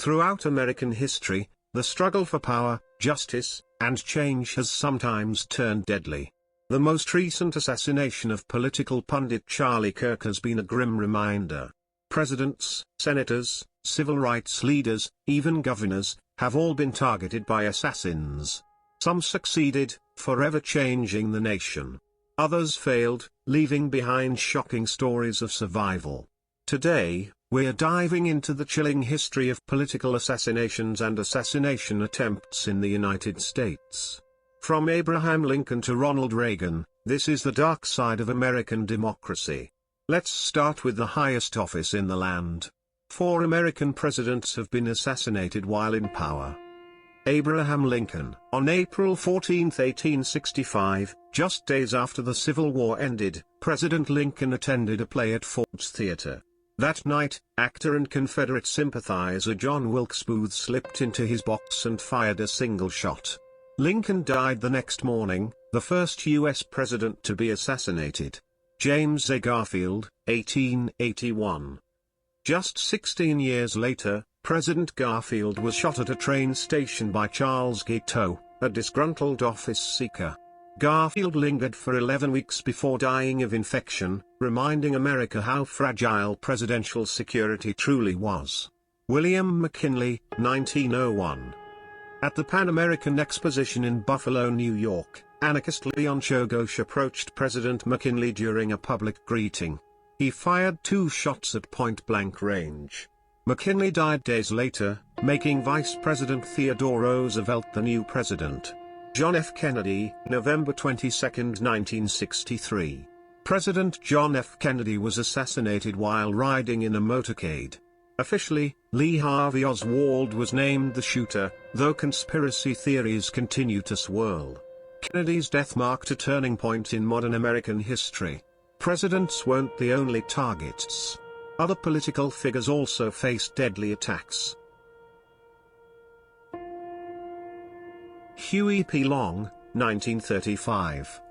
Throughout American history, the struggle for power, justice, and change has sometimes turned deadly. The most recent assassination of political pundit Charlie Kirk has been a grim reminder. Presidents, senators, civil rights leaders, even governors, have all been targeted by assassins. Some succeeded, forever changing the nation. Others failed, leaving behind shocking stories of survival. Today, we're diving into the chilling history of political assassinations and assassination attempts in the United States. From Abraham Lincoln to Ronald Reagan, this is the dark side of American democracy. Let's start with the highest office in the land. 4 American presidents have been assassinated while in power. Abraham Lincoln. On April 14, 1865, just days after the Civil War ended, President Lincoln attended a play at Ford's Theater. That night, actor and Confederate sympathizer John Wilkes Booth slipped into his box and fired a single shot. Lincoln died the next morning, the first U.S. president to be assassinated. James A. Garfield, 1881. Just 16 years later, President Garfield was shot at a train station by Charles Guiteau, a disgruntled office seeker. Garfield lingered for 11 weeks before dying of infection, reminding America how fragile presidential security truly was. William McKinley, 1901. At the Pan American Exposition in Buffalo, New York, anarchist Leon Czolgosz approached President McKinley during a public greeting. He fired 2 shots at point-blank range. McKinley died days later, making Vice President Theodore Roosevelt the new president. John F. Kennedy, November 22, 1963. President John F. Kennedy was assassinated while riding in a motorcade. Officially, Lee Harvey Oswald was named the shooter, though conspiracy theories continue to swirl. Kennedy's death marked a turning point in modern American history. Presidents weren't the only targets. Other political figures also faced deadly attacks. Huey P. Long, 1935.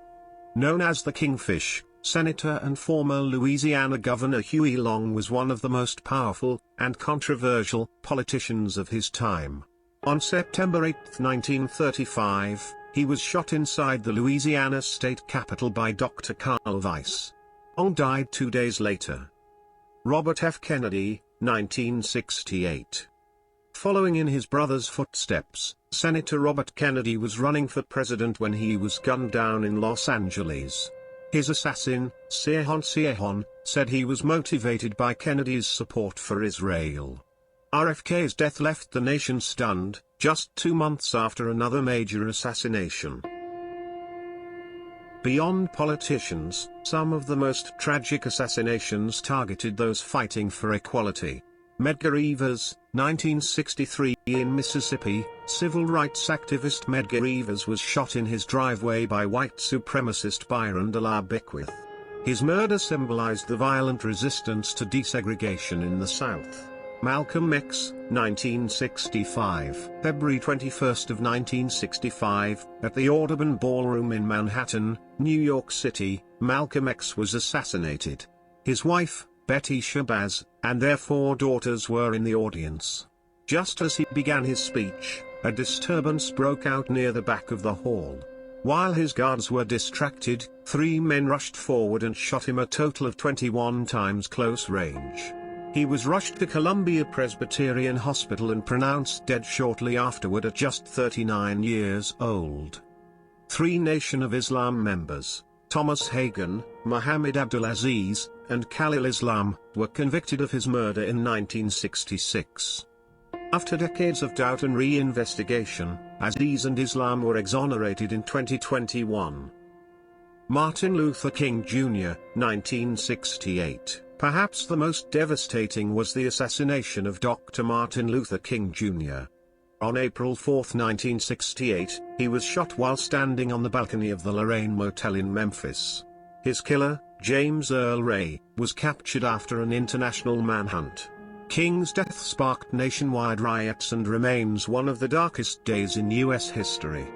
Known as the Kingfish, Senator and former Louisiana Governor Huey Long was one of the most powerful and controversial politicians of his time. On September 8, 1935, he was shot inside the Louisiana state capitol by Dr. Carl Weiss. Long died 2 days later. Robert F. Kennedy, 1968. Following in his brother's footsteps, Senator Robert Kennedy was running for president when he was gunned down in Los Angeles. His assassin, Sirhan, said he was motivated by Kennedy's support for Israel. RFK's death left the nation stunned, just 2 months after another major assassination. Beyond politicians, some of the most tragic assassinations targeted those fighting for equality. Medgar Evers, 1963. In Mississippi, civil rights activist Medgar Evers was shot in his driveway by white supremacist Byron de la Beckwith. His murder symbolized the violent resistance to desegregation in the South. Malcolm X, 1965. February 21 of 1965, at the Audubon Ballroom in Manhattan, New York City, Malcolm X was assassinated. His wife, Betty Shabazz, and their 4 daughters were in the audience. Just as he began his speech, a disturbance broke out near the back of the hall. While his guards were distracted, 3 men rushed forward and shot him a total of 21 times close range. He was rushed to Columbia Presbyterian Hospital and pronounced dead shortly afterward at just 39 years old. 3 Nation of Islam members, Thomas Hagan, Mohammed Abdulaziz, and Khalil Islam, were convicted of his murder in 1966. After decades of doubt and re-investigation, Aziz and Islam were exonerated in 2021. Martin Luther King Jr., 1968. Perhaps the most devastating was the assassination of Dr. Martin Luther King Jr. On April 4, 1968, he was shot while standing on the balcony of the Lorraine Motel in Memphis. His killer, James Earl Ray, was captured after an international manhunt. King's death sparked nationwide riots and remains one of the darkest days in U.S. history.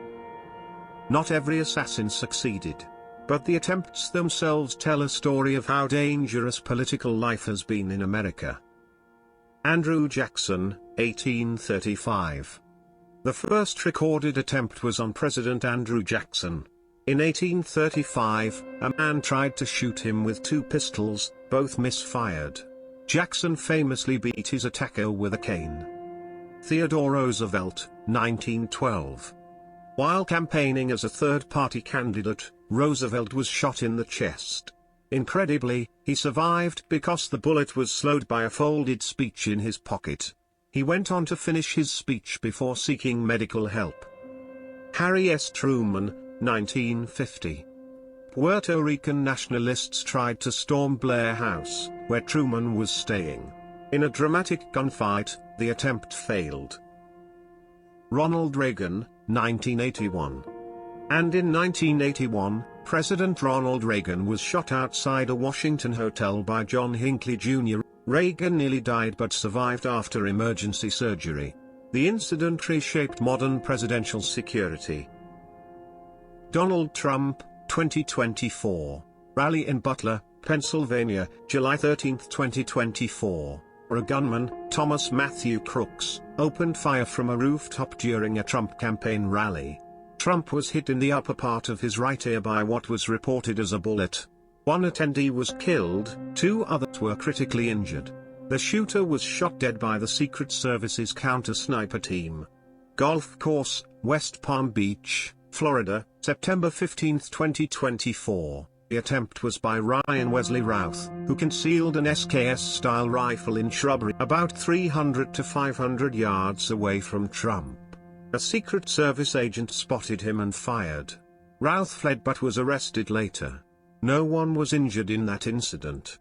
Not every assassin succeeded, but the attempts themselves tell a story of how dangerous political life has been in America. Andrew Jackson, 1835. The first recorded attempt was on President Andrew Jackson. In 1835, a man tried to shoot him with 2 pistols, both misfired. Jackson famously beat his attacker with a cane. Theodore Roosevelt, 1912. While campaigning as a third-party candidate, Roosevelt was shot in the chest. Incredibly, he survived because the bullet was slowed by a folded speech in his pocket. He went on to finish his speech before seeking medical help. Harry S. Truman, 1950. Puerto Rican nationalists tried to storm Blair House, where Truman was staying. In a dramatic gunfight, the attempt failed. Ronald Reagan, 1981. And in 1981, President Ronald Reagan was shot outside a Washington hotel by John Hinckley Jr. Reagan nearly died but survived after emergency surgery. The incident reshaped modern presidential security. Donald Trump, 2024. Rally in Butler, Pennsylvania, July 13, 2024. A gunman, Thomas Matthew Crooks, opened fire from a rooftop during a Trump campaign rally. Trump was hit in the upper part of his right ear by what was reported as a bullet. 1 attendee was killed, 2 others were critically injured. The shooter was shot dead by the Secret Service's counter-sniper team. Golf course, West Palm Beach, Florida, September 15, 2024. The attempt was by Ryan Wesley Routh, who concealed an SKS-style rifle in shrubbery about 300 to 500 yards away from Trump. A Secret Service agent spotted him and fired. Routh fled but was arrested later. No one was injured in that incident.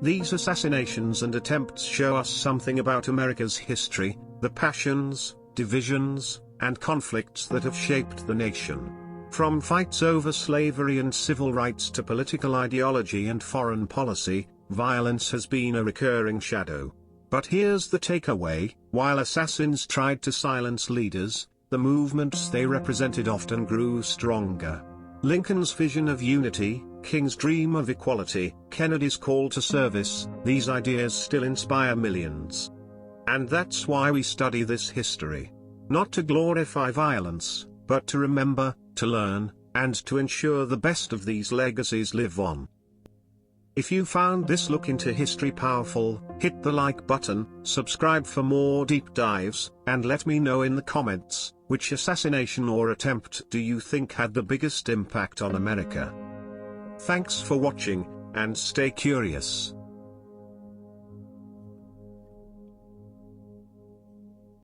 These assassinations and attempts show us something about America's history, the passions, divisions, and conflicts that have shaped the nation. From fights over slavery and civil rights to political ideology and foreign policy, violence has been a recurring shadow. But here's the takeaway: while assassins tried to silence leaders, the movements they represented often grew stronger. Lincoln's vision of unity, King's dream of equality, Kennedy's call to service, these ideas still inspire millions. And that's why we study this history. Not to glorify violence, but to remember, to learn, and to ensure the best of these legacies live on. If you found this look into history powerful, hit the like button, subscribe for more deep dives, and let me know in the comments, which assassination or attempt do you think had the biggest impact on America? Thanks for watching, and stay curious.